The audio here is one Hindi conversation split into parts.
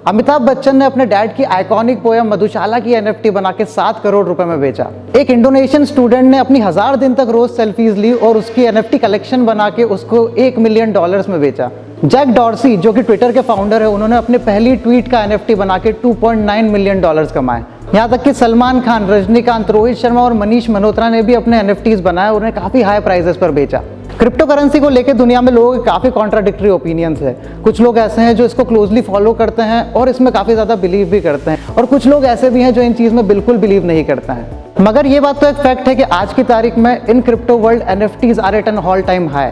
अमिताभ बच्चन ने अपने डैड की आइकॉनिक पोयम मधुशाला की एनएफटी बना के 7 करोड़ रुपए में बेचा। एक इंडोनेशियन स्टूडेंट ने अपनी 1000 दिन तक रोज सेल्फीज ली और उसकी एनएफटी कलेक्शन बना के उसको $1 मिलियन में बेचा। जैक डॉर्सी जो कि ट्विटर के फाउंडर है, उन्होंने अपनी पहली ट्वीट का एनएफटी बना के $2.9 मिलियन कमाए। यहाँ तक कि सलमान खान, रजनीकांत, रोहित शर्मा और मनीष मल्होत्रा ने भी अपने एनएफटीज बनाए और उन्हें काफी हाई प्राइसेस पर बेचा। क्रिप्टो करेंसी को लेकर दुनिया में लोगों के काफ़ी कॉन्ट्राडिक्टरी ओपिनियंस है। कुछ लोग ऐसे हैं जो इसको क्लोजली फॉलो करते हैं और इसमें काफ़ी ज़्यादा बिलीव भी करते हैं, और कुछ लोग ऐसे भी हैं जो इन चीज़ में बिल्कुल बिलीव नहीं करते हैं। मगर ये बात तो एक फैक्ट है कि आज की तारीख में in crypto world NFTs are at an all time high,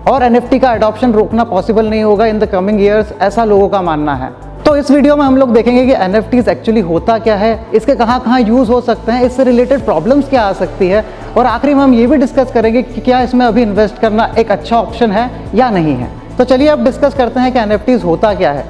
और एनएफटी का अडॉप्शन रोकना पॉसिबल नहीं होगा इन द कमिंग ईयर्स, ऐसा लोगों का मानना है। तो इस वीडियो में हम लोग देखेंगे कि एनएफटीज एक्चुअली होता क्या है, इसके कहाँ कहाँ यूज़ हो सकते हैं, इससे रिलेटेड प्रॉब्लम्स क्या आ सकती है, और आखिरी में हम ये भी डिस्कस करेंगे कि क्या इसमें अभी इन्वेस्ट करना एक अच्छा ऑप्शन है या नहीं है। तो चलिए अब डिस्कस करते हैं कि एनएफटीज होता क्या है।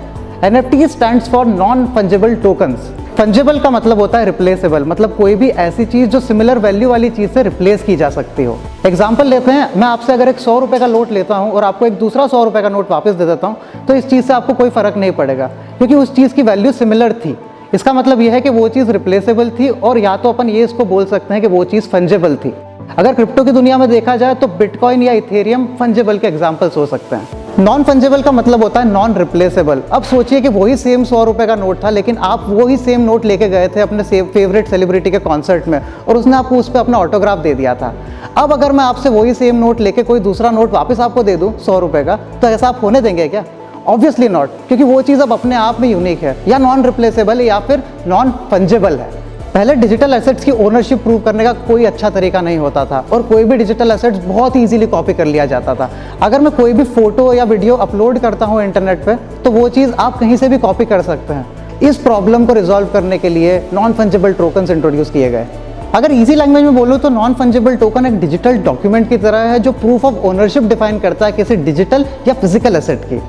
NFT stands for non fungible tokens. Fungible का मतलब होता है रिप्लेसेबल, मतलब कोई भी ऐसी चीज़ जो सिमिलर वैल्यू वाली चीज़ से रिप्लेस की जा सकती हो। एग्जाम्पल लेते हैं, मैं आपसे अगर एक 100 रुपये का नोट लेता हूँ और आपको एक दूसरा 100 रुपये का नोट वापस दे देता हूँ, तो इस चीज़ से आपको कोई फ़र्क नहीं पड़ेगा, क्योंकि उस चीज़ की वैल्यू सिमिलर थी। इसका मतलब यह है कि वो चीज़ रिप्लेसेबल थी, और या तो अपन ये इसको बोल सकते हैं कि वो चीज़ फंजिबल थी। अगर क्रिप्टो की दुनिया में देखा जाए तो बिटकॉइन या इथेरियम फंजिबल के एग्जाम्पल्स हो सकते हैं। नॉन फंजिबल का मतलब होता है नॉन रिप्लेसेबल। अब सोचिए कि वही सेम 100 रुपये का नोट था, लेकिन आप वही सेम नोट लेके गए थे अपने फेवरेट सेलिब्रिटी के कॉन्सर्ट में, और उसने आपको उस पर अपना ऑटोग्राफ दे दिया था। अब अगर मैं आपसे वही सेम नोट लेके कोई दूसरा नोट वापस आपको दे दूं 100 रुपये का, तो ऐसा आप होने देंगे क्या? ऑब्वियसली नॉट, क्योंकि वो चीज़ अब अपने आप में यूनिक है, या नॉन रिप्लेसेबल है, या फिर नॉन फंजिबल है। पहले डिजिटल एसेट्स की ओनरशिप प्रूव करने का कोई अच्छा तरीका नहीं होता था, और कोई भी डिजिटल एसेट्स बहुत इजीली कॉपी कर लिया जाता था। अगर मैं कोई भी फोटो या वीडियो अपलोड करता हूँ इंटरनेट पे, तो वो चीज़ आप कहीं से भी कॉपी कर सकते हैं। इस प्रॉब्लम को रिजॉल्व करने के लिए नॉन फंजिबल टोकन्स इंट्रोड्यूस किए गए। अगर इजी लैंग्वेज में बोलूँ तो नॉन फंजिबल टोकन एक डिजिटल डॉक्यूमेंट की तरह है जो प्रूफ ऑफ ओनरशिप डिफाइन करता है किसी डिजिटल या फिजिकल एसेट की।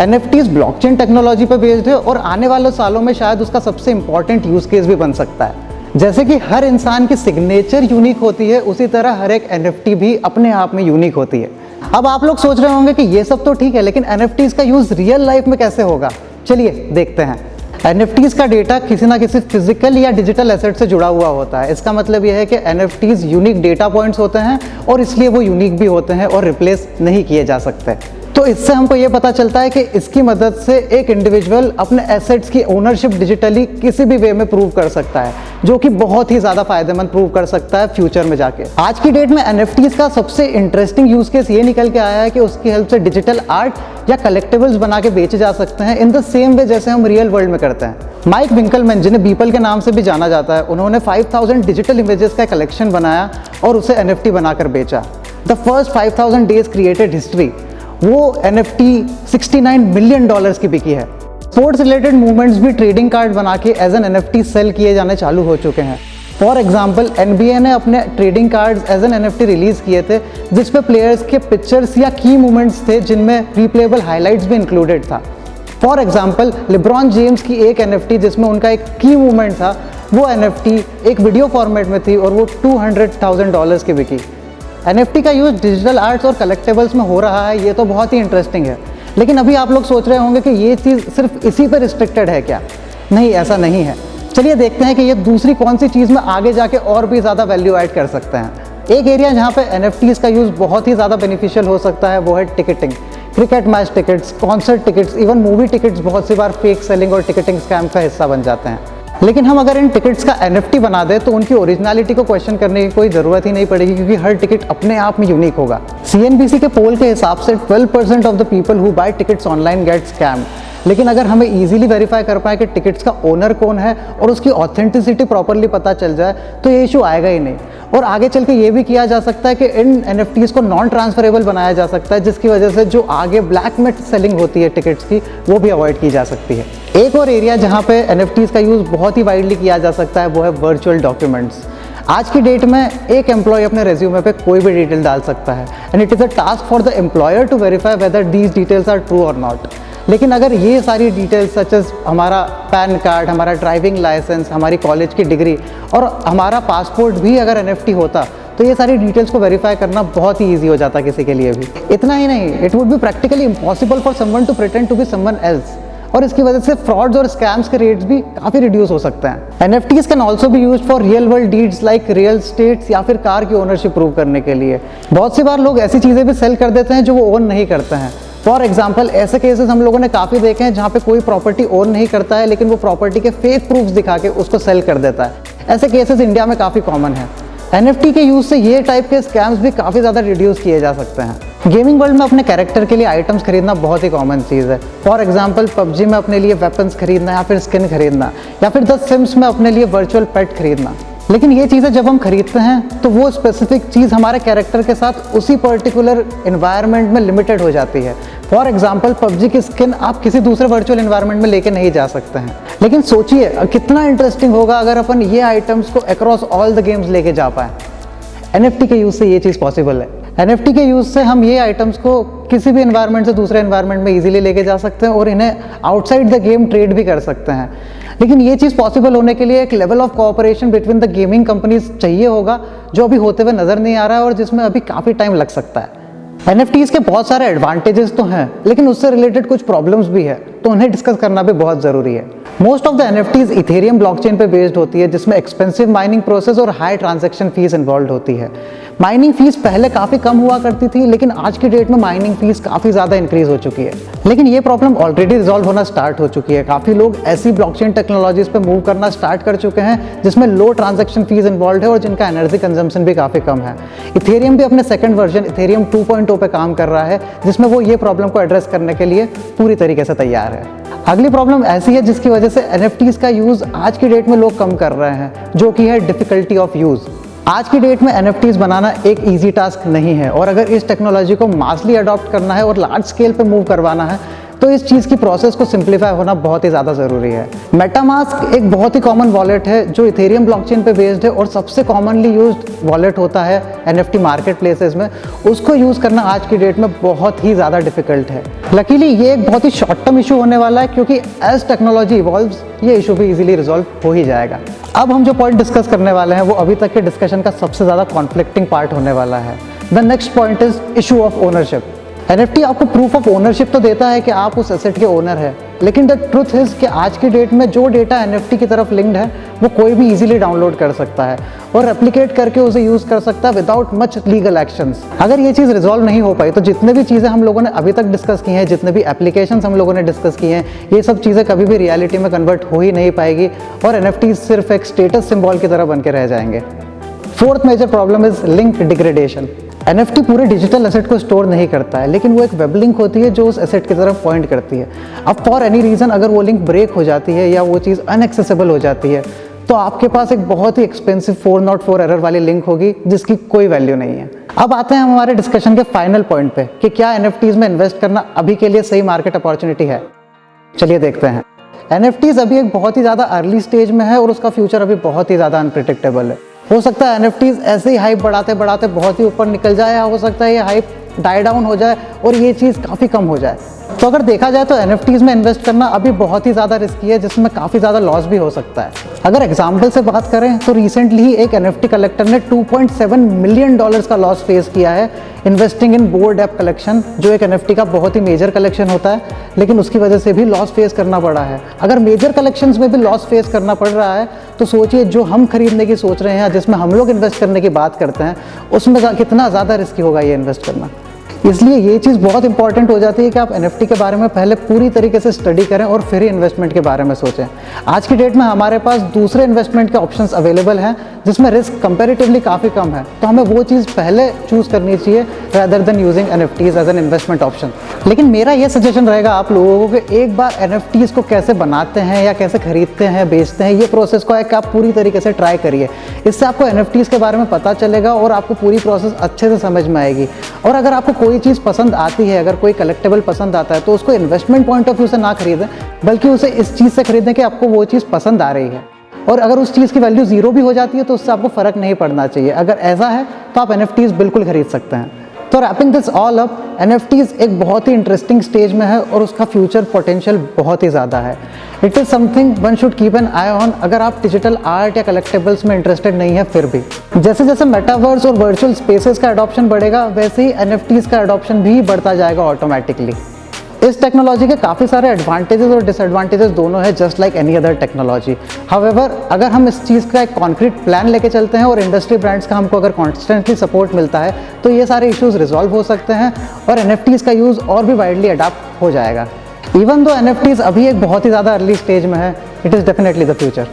एनएफटीज ब्लॉकचेन टेक्नोलॉजी पर बेस्ड है, और आने वाले सालों में शायद उसका सबसे इंपॉर्टेंट यूज केस भी बन सकता है। जैसे कि हर इंसान की सिग्नेचर यूनिक होती है, उसी तरह हर एक एनएफटी भी अपने आप में यूनिक होती है। अब आप लोग सोच रहे होंगे कि ये सब तो ठीक है, लेकिन एनएफटीज का यूज रियल लाइफ में कैसे होगा? चलिए देखते हैं। एनएफटीज का डेटा किसी ना किसी फिजिकल या डिजिटल एसेट से जुड़ा हुआ होता है। इसका मतलब यह है कि एनएफटीज यूनिक डेटा पॉइंट्स होते हैं, और इसलिए वो यूनिक भी होते हैं और रिप्लेस नहीं किए जा सकते। तो इससे हमको ये पता चलता है कि इसकी मदद से एक इंडिविजुअल अपने एसेट्स की ओनरशिप डिजिटली किसी भी वे में प्रूव कर सकता है, जो कि बहुत ही ज़्यादा फायदेमंद प्रूव कर सकता है फ्यूचर में जाके। आज की डेट में एनएफटीज का सबसे इंटरेस्टिंग यूज केस ये निकल के आया है कि उसकी हेल्प से डिजिटल आर्ट या कलेक्टिबल्स बना के बेचे जा सकते हैं इन द सेम वे जैसे हम रियल वर्ल्ड में करते हैं। माइक विंकलमैन, जिन्हें बीपल के नाम से भी जाना जाता है, उन्होंने 5000 डिजिटल इमेजेस का कलेक्शन बनाया और उसे एनएफटी बनाकर बेचा। The first 5000 days created history, वो एनएफटी $69 मिलियन की बिकी है। स्पोर्ट्स रिलेटेड मूवमेंट्स भी ट्रेडिंग कार्ड बना के एज एन एनएफटी सेल किए जाने चालू हो चुके हैं। फॉर एग्जाम्पल, NBA ने अपने trading cards as an NFT release किए थे, जिसपे प्लेयर्स के पिक्चर्स या की मूवमेंट्स थे जिनमें रिप्लेबल हाईलाइट्स भी इंक्लूडेड था। फॉर एग्जाम्पल, लिब्रॉन जेम्स की एक एनएफटी जिसमें उनका एक की मूवमेंट था, वो एनएफटी एक वीडियो फॉर्मेट में थी और वो $200,000 की बिकी। एनएफटी का यूज डिजिटल आर्ट्स और कलेक्टिबल्स में हो रहा है, ये तो बहुत ही इंटरेस्टिंग है। लेकिन अभी आप लोग सोच रहे होंगे कि ये चीज़ सिर्फ इसी पर रिस्ट्रिक्टेड है क्या? नहीं, ऐसा नहीं है। चलिए देखते हैं कि ये दूसरी कौन सी चीज़ में आगे जाके और भी ज़्यादा वैल्यू ऐड कर सकते हैं। एक एरिया जहाँ पे एनएफटीज़ का यूज़ बहुत ही ज़्यादा बेनिफिशियल हो सकता है, वो है ticketing. Cricket match tickets, concert tickets, even movie tickets बहुत सी बार फेक सेलिंग और टिकटिंग स्कैम का हिस्सा बन जाते हैं। लेकिन हम अगर इन टिकट्स का एनएफटी बना दें तो उनकी ओरिजिनलिटी को क्वेश्चन करने की कोई ज़रूरत ही नहीं पड़ेगी, क्योंकि हर टिकट अपने आप में यूनिक होगा। CNBC के पोल के हिसाब से 12% of the people who buy tickets online get scammed. लेकिन अगर हमें इजीली वेरीफाई कर पाए कि टिकट्स का ओनर कौन है और उसकी ऑथेंटिसिटी प्रॉपरली पता चल जाए, तो ये इशू आएगा ही नहीं। और आगे चल के ये भी किया जा सकता है कि इन एनएफटीज़ को नॉन ट्रांसफरेबल बनाया जा सकता है, जिसकी वजह से जो आगे ब्लैक में सेलिंग होती है टिकट्स की, वो भी अवॉइड की जा सकती है। एक और एरिया जहाँ पे एनएफटीज़ का यूज़ बहुत ही वाइडली किया जा सकता है, वो है वर्चुअल डॉक्यूमेंट्स। आज की डेट में एक एम्प्लॉय अपने रेज्यूमे पे कोई भी डिटेल डाल सकता है, and it is a task for the employer to verify whether these details are true और नॉट। लेकिन अगर ये सारी डिटेल्स सच एज हमारा पैन कार्ड, हमारा ड्राइविंग लाइसेंस, हमारी कॉलेज की डिग्री और हमारा पासपोर्ट भी अगर एनएफटी होता, तो ये सारी डिटेल्स को वेरीफाई करना बहुत ही ईजी हो जाता किसी के लिए भी। इतना ही नहीं, it would be practically impossible for someone to pretend to be someone else. और इसकी वजह से फ्रॉड्स और स्कैम्स के रेट्स भी काफ़ी रिड्यूस हो सकते हैं। NFTs can also be used for real world deeds like real states या फिर कार की ओनरशिप प्रूव करने के लिए। बहुत सी बार लोग ऐसी चीज़ें भी सेल कर देते हैं जो वो ओन नहीं करते हैं। फॉर एग्जाम्पल ऐसे केसेस हम लोगों ने काफ़ी देखे हैं जहाँ पे कोई प्रॉपर्टी ओन नहीं करता है लेकिन वो प्रॉपर्टी के फेक प्रूफ्स दिखा के उसको सेल कर देता है। ऐसे केसेस इंडिया में काफ़ी कॉमन है। NFT के यूज़ से ये टाइप के स्कैम्स भी काफ़ी ज़्यादा रिड्यूस किए जा सकते हैं। गेमिंग वर्ल्ड में अपने कैरेक्टर के लिए आइटम्स खरीदना बहुत ही कॉमन चीज़ है। फॉर एग्जाम्पल PUBG में अपने लिए वेपन्स खरीदना या फिर स्किन खरीदना या फिर द सिम्स में अपने लिए वर्चुअल पेट खरीदना। लेकिन ये चीज़ें जब हम खरीदते हैं तो वो स्पेसिफिक चीज़ हमारे कैरेक्टर के साथ उसी पर्टिकुलर इन्वायरमेंट में लिमिटेड हो जाती है। फॉर एग्जाम्पल PUBG की स्किन आप किसी दूसरे वर्चुअल इन्वायरमेंट में लेके नहीं जा सकते हैं। लेकिन सोचिए कितना इंटरेस्टिंग होगा अगर अपन ये आइटम्स को अक्रॉस ऑल द गेम्स लेके जा पाए। NFT के यूज़ से ये चीज़ पॉसिबल है। NFT के यूज़ से हम ये आइटम्स को किसी भी एनवायरनमेंट से दूसरे एनवायरनमेंट में इजीली लेके जा सकते हैं और इन्हें आउटसाइड द गेम ट्रेड भी कर सकते हैं। लेकिन ये चीज़ पॉसिबल होने के लिए एक level of cooperation between the gaming companies चाहिए होगा जो अभी होते हुए नज़र नहीं आ रहा है और जिसमें अभी काफ़ी टाइम लग सकता है। NFTs के बहुत सारे एडवांटेजेस तो हैं लेकिन उससे रिलेटेड कुछ प्रॉब्लम्स भी है तो उन्हें डिस्कस करना भी बहुत ज़रूरी है। Most of the NFTs Ethereum blockchain पे बेस्ड होती है जिसमें एक्सपेंसिव माइनिंग प्रोसेस और हाई ट्रांजैक्शन फीस इन्वॉल्व होती है। माइनिंग फीस पहले काफ़ी कम हुआ करती थी लेकिन आज की डेट में माइनिंग फीस काफ़ी ज़्यादा इंक्रीज हो चुकी है। लेकिन ये प्रॉब्लम ऑलरेडी रिजॉल्व होना स्टार्ट हो चुकी है। काफ़ी लोग ऐसी ब्लॉकचेन टेक्नोलॉजीज पे मूव करना स्टार्ट कर चुके हैं जिसमें लो ट्रांजैक्शन फीस इन्वॉल्व है और जिनका एनर्जी कंजम्पशन भी काफ़ी कम है। इथेरियम भी अपने सेकंड वर्जन इथेरियम 2.0 पे काम कर रहा है जिसमें वो ये प्रॉब्लम को एड्रेस करने के लिए पूरी तरीके से तैयार है। अगली प्रॉब्लम ऐसी है जिसकी वजह से NFTs का यूज़ आज की डेट में लोग कम कर रहे हैं जो कि है डिफ़िकल्टी ऑफ यूज़। आज की डेट में NFTs बनाना एक इजी टास्क नहीं है और अगर इस टेक्नोलॉजी को मासली अडॉप्ट करना है और लार्ज स्केल पे मूव करवाना है तो इस चीज़ की प्रोसेस को सिंप्लीफाई होना बहुत ही ज़्यादा ज़रूरी है। मेटामास्क एक बहुत ही कॉमन वॉलेट है जो इथेरियम ब्लॉकचेन पे बेस्ड है और सबसे कॉमनली यूज्ड वॉलेट होता है NFT मार्केट प्लेसेस में। उसको यूज़ करना आज की डेट में बहुत ही ज़्यादा डिफिकल्ट है। लकीली ये एक बहुत ही शॉर्ट टर्म इशू होने वाला है क्योंकि एज टेक्नोलॉजी इवॉल्व्स ये इशू भी इजीली रिजॉल्व हो ही जाएगा। अब हम जो पॉइंट डिस्कस करने वाले हैं वो अभी तक के डिस्कशन का सबसे ज़्यादा कॉन्फ्लिक्टिंग पार्ट होने वाला है। The next point is issue of ownership. NFT आपको प्रूफ ऑफ ओनरशिप तो देता है कि आप उस एसेट के ओनर है लेकिन द ट्रुथ इज कि आज की डेट में जो डेटा NFT की तरफ लिंक्ड है वो कोई भी इजीली डाउनलोड कर सकता है और रेप्लिकेट करके उसे यूज़ कर सकता है विदाउट मच लीगल एक्शंस। अगर ये चीज़ रिजॉल्व नहीं हो पाई तो जितने भी चीज़ें हम लोगों ने अभी तक डिस्कस की हैं, जितने भी एप्लीकेशंस हम लोगों ने डिस्कस किए हैं, ये सब चीज़ें कभी भी रियलिटी में कन्वर्ट हो ही नहीं पाएगी और NFTs सिर्फ एक स्टेटस सिंबल की तरह बन के रह जाएंगे। Fourth major problem is link degradation. NFT पूरे डिजिटल एसेट को स्टोर नहीं करता है लेकिन वो एक वेब लिंक होती है जो उस एसेट की तरफ पॉइंट करती है। अब फॉर एनी रीज़न अगर वो लिंक ब्रेक हो जाती है या वो चीज़ अनएक्सेसिबल हो जाती है तो आपके पास एक बहुत ही एक्सपेंसिव 404 एरर वाली लिंक होगी जिसकी कोई वैल्यू नहीं है। अब आते हैं हमारे डिस्कशन के फाइनल पॉइंट पे कि क्या NFTs में इन्वेस्ट करना अभी के लिए सही मार्केट अपॉर्चुनिटी है। चलिए देखते हैं। NFTs अभी एक बहुत ही ज़्यादा अर्ली स्टेज में है और उसका फ्यूचर अभी बहुत ही ज़्यादा अनप्रिडिक्टेबल है। हो सकता है NFTs ऐसे ही हाइप बढ़ाते बढ़ाते बहुत ही ऊपर निकल जाए या हो सकता है ये हाइप डाई डाउन हो जाए और ये चीज़ काफ़ी कम हो जाए। तो अगर देखा जाए तो NFTs में इन्वेस्ट करना अभी बहुत ही ज़्यादा रिस्की है जिसमें काफ़ी ज़्यादा लॉस भी हो सकता है। अगर एग्जाम्पल से बात करें तो रिसेंटली ही एक NFT कलेक्टर ने $2.7 मिलियन का लॉस फेस किया है investing in board app collection जो एक NFT का बहुत ही मेजर कलेक्शन होता है लेकिन उसकी वजह से भी लॉस फेस करना पड़ा है। अगर मेजर कलेक्शंस में भी लॉस फेस करना पड़ रहा है तो सोचिए जो हम खरीदने की सोच रहे हैं जिसमें हम लोग इन्वेस्ट करने की बात करते हैं उसमें कितना ज़्यादा रिस्की होगा ये इन्वेस्ट करना। इसलिए ये चीज़ बहुत इंपॉर्टेंट हो जाती है कि आप NFT के बारे में पहले पूरी तरीके से स्टडी करें और फिर ही इन्वेस्टमेंट के बारे में सोचें। आज की डेट में हमारे पास दूसरे इन्वेस्टमेंट के ऑप्शंस अवेलेबल हैं जिसमें रिस्क कंपैरेटिवली काफ़ी कम है तो हमें वो चीज़ पहले चूज़ करनी चाहिए rather than using NFTs as an investment option. लेकिन मेरा ये सजेशन रहेगा आप लोगों को कि एक बार NFTs को कैसे बनाते हैं या कैसे खरीदते हैं बेचते हैं ये प्रोसेस को एक आप पूरी तरीके से ट्राई करिए। इससे आपको NFTs के बारे में पता चलेगा और आपको पूरी प्रोसेस अच्छे से समझ में आएगी। और अगर आपको कोई चीज़ पसंद आती है, अगर कोई कलेक्टेबल पसंद आता है तो उसको इन्वेस्टमेंट पॉइंट ऑफ व्यू से ना खरीदें बल्कि उसे इस चीज़ से खरीदें कि आपको वो चीज़ पसंद आ रही है और अगर उस चीज़ की वैल्यू ज़ीरो भी हो जाती है तो उससे आपको फ़र्क नहीं पड़ना चाहिए। अगर ऐसा है तो आप NFTs बिल्कुल खरीद सकते हैं। तो wrapping this all up, NFTs एक बहुत ही इंटरेस्टिंग स्टेज में है और उसका फ्यूचर पोटेंशियल बहुत ही ज़्यादा है। It is something one should keep an I on अगर आप डिजिटल आर्ट या कलेक्टेबल्स में इंटरेस्टेड नहीं है। फिर भी जैसे जैसे मेटावर्स और वर्चुअल स्पेसेस का अडॉप्शन बढ़ेगा वैसे ही NFTs का अडॉप्शन भी बढ़ता जाएगा ऑटोमेटिकली। इस टेक्नोलॉजी के काफ़ी सारे एडवांटेजेस और डिसएडवांटेजेस दोनों है, just like any other technology. However अगर हम इस चीज़ का एक कॉन्क्रीट प्लान लेके चलते हैं और इंडस्ट्री ब्रांड्स का हमको अगर कॉन्स्टेंटली सपोर्ट मिलता है तो ये सारे इश्यूज़ रिजॉल्व हो सकते हैं और NFTs का यूज़ और भी वाइडली अडॉप्ट हो जाएगा। इवन दो NFTs अभी एक बहुत ही ज़्यादा अर्ली स्टेज में है, it is definitely the future.